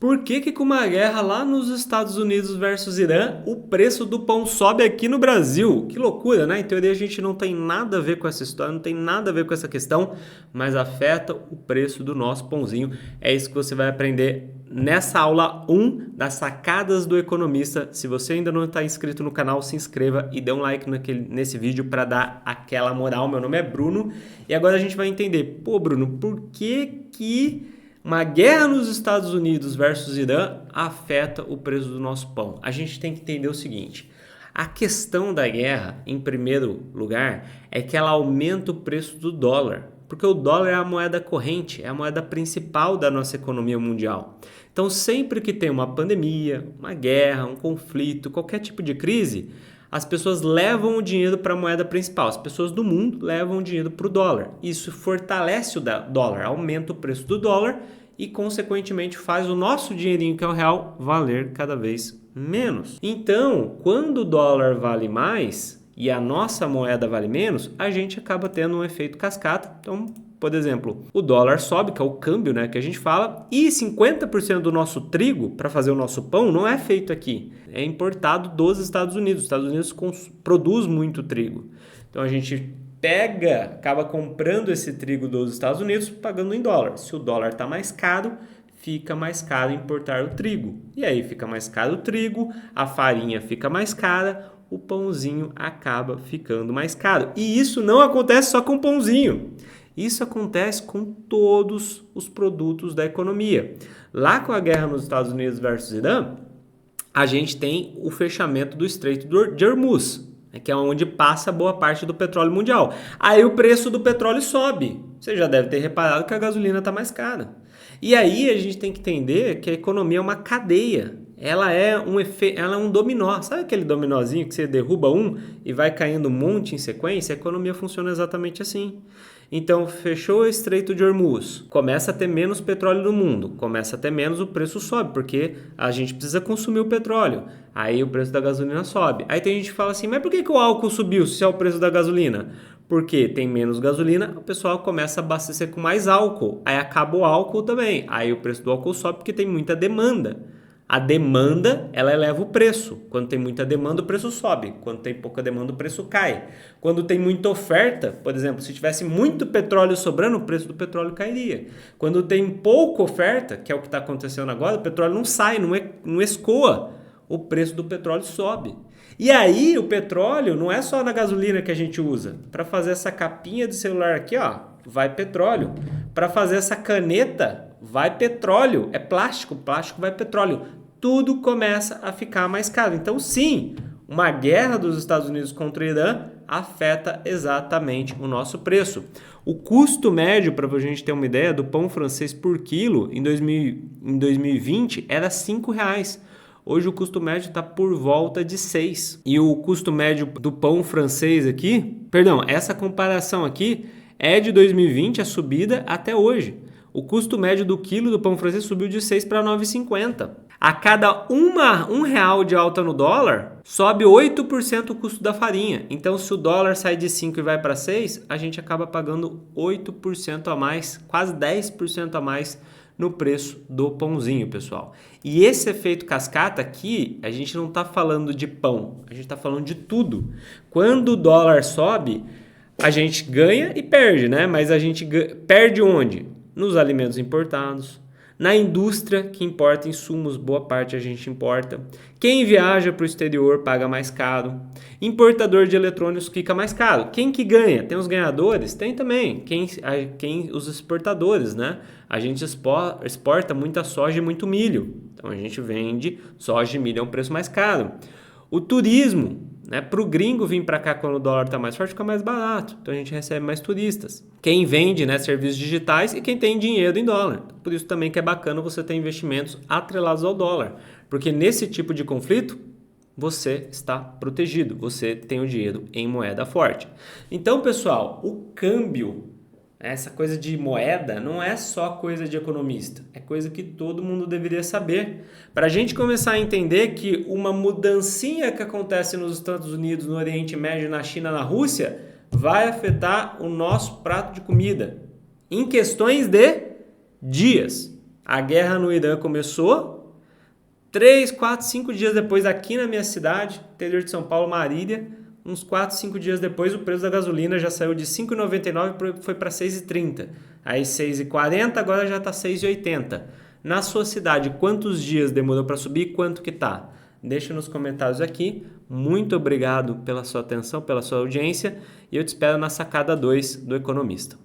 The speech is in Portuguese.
Por que que com uma guerra lá nos Estados Unidos versus Irã, o preço do pão sobe aqui no Brasil? Que loucura, né? Em teoria a gente não tem nada a ver com essa história, não tem nada a ver com essa questão, mas afeta o preço do nosso pãozinho. É isso que você vai aprender nessa aula 1 das sacadas do economista. Se você ainda não está inscrito no canal, se inscreva e dê um like nesse vídeo para dar aquela moral. Meu nome é Bruno e agora a gente vai entender, pô Bruno, por que uma guerra nos Estados Unidos versus Irã afeta o preço do nosso pão? A gente tem que entender o seguinte: a questão da guerra, em primeiro lugar, é que ela aumenta o preço do dólar, porque o dólar é a moeda corrente, é a moeda principal da nossa economia mundial. Então, sempre que tem uma pandemia, uma guerra, um conflito, qualquer tipo de crise, as pessoas levam o dinheiro para a moeda principal. As pessoas do mundo levam o dinheiro para o dólar. Isso fortalece o dólar, aumenta o preço do dólar e, consequentemente, faz o nosso dinheirinho, que é o real, valer cada vez menos. Então, quando o dólar vale mais e a nossa moeda vale menos, a gente acaba tendo um efeito cascata. Então, por exemplo, o dólar sobe, que é o câmbio, né, que a gente fala, e 50% do nosso trigo para fazer o nosso pão não é feito aqui, é importado dos Estados Unidos. Os Estados Unidos produz muito trigo. Então a gente acaba comprando esse trigo dos Estados Unidos pagando em dólar. Se o dólar está mais caro, fica mais caro importar o trigo. E aí fica mais caro o trigo, a farinha fica mais cara, o pãozinho acaba ficando mais caro. E isso não acontece só com o pãozinho. Isso acontece com todos os produtos da economia. Lá com a guerra nos Estados Unidos versus Irã, a gente tem o fechamento do Estreito de Hormuz, que é onde passa boa parte do petróleo mundial. Aí o preço do petróleo sobe. Você já deve ter reparado que a gasolina está mais cara. E aí a gente tem que entender que a economia é uma cadeia. Ela é um dominó. Sabe aquele dominózinho que você derruba um e vai caindo um monte em sequência? A economia funciona exatamente assim. Então, fechou o Estreito de Hormuz, começa a ter menos petróleo no mundo, começa a ter menos, o preço sobe, porque a gente precisa consumir o petróleo. Aí o preço da gasolina sobe. Aí tem gente que fala assim, mas por que o álcool subiu se é o preço da gasolina? Porque tem menos gasolina, o pessoal começa a abastecer com mais álcool. Aí acaba o álcool também. Aí o preço do álcool sobe porque tem muita demanda. A demanda, ela eleva o preço. Quando tem muita demanda, o preço sobe. Quando tem pouca demanda, o preço cai. Quando tem muita oferta, por exemplo, se tivesse muito petróleo sobrando, o preço do petróleo cairia. Quando tem pouca oferta, que é o que está acontecendo agora, o petróleo não sai, não escoa. O preço do petróleo sobe. E aí, o petróleo não é só na gasolina que a gente usa. Para fazer essa capinha de celular aqui, ó, vai petróleo. Para fazer essa caneta, vai petróleo. É plástico, plástico vai petróleo. Tudo começa a ficar mais caro. Então, sim, uma guerra dos Estados Unidos contra o Irã afeta exatamente o nosso preço. O custo médio, para a gente ter uma ideia, do pão francês por quilo em 2020 era R$5. Hoje o custo médio está por volta de 6. E o custo médio do pão francês aqui, essa comparação aqui é de 2020, a subida até hoje. O custo médio do quilo do pão francês subiu de 6 para 9,50. A cada R$1 de alta no dólar, sobe 8% o custo da farinha. Então, se o dólar sai de 5 e vai para 6, a gente acaba pagando 8% a mais, quase 10% a mais no preço do pãozinho, pessoal. E esse efeito cascata aqui, a gente não está falando de pão, a gente está falando de tudo. Quando o dólar sobe, a gente ganha e perde, né? Mas a gente perde onde? Nos alimentos importados, na indústria que importa insumos, boa parte a gente importa. Quem viaja para o exterior paga mais caro. Importador de eletrônicos fica mais caro. Quem que ganha? Tem os ganhadores? Tem também. Os exportadores, né? A gente exporta muita soja e muito milho. Então a gente vende soja e milho a um preço mais caro. O turismo, né? Para o gringo vir para cá quando o dólar está mais forte, fica mais barato. Então a gente recebe mais turistas. Quem vende, né, serviços digitais e quem tem dinheiro em dólar. Por isso também que é bacana você ter investimentos atrelados ao dólar. Porque nesse tipo de conflito, você está protegido. Você tem o dinheiro em moeda forte. Então, pessoal, o câmbio, essa coisa de moeda, não é só coisa de economista. É coisa que todo mundo deveria saber. Para a gente começar a entender que uma mudancinha que acontece nos Estados Unidos, no Oriente Médio, na China, na Rússia, vai afetar o nosso prato de comida em questões de dias. A guerra no Irã começou, 3, 4, 5 dias depois aqui na minha cidade, interior de São Paulo, Marília, uns 4, 5 dias depois o preço da gasolina já saiu de R$ 5,99 e foi para R$ 6,30. Aí R$ 6,40, agora já está R$ 6,80. Na sua cidade, quantos dias demorou para subir e quanto que tá? Deixa nos comentários aqui. Muito obrigado pela sua atenção, pela sua audiência e eu te espero na sacada 2 do Economista.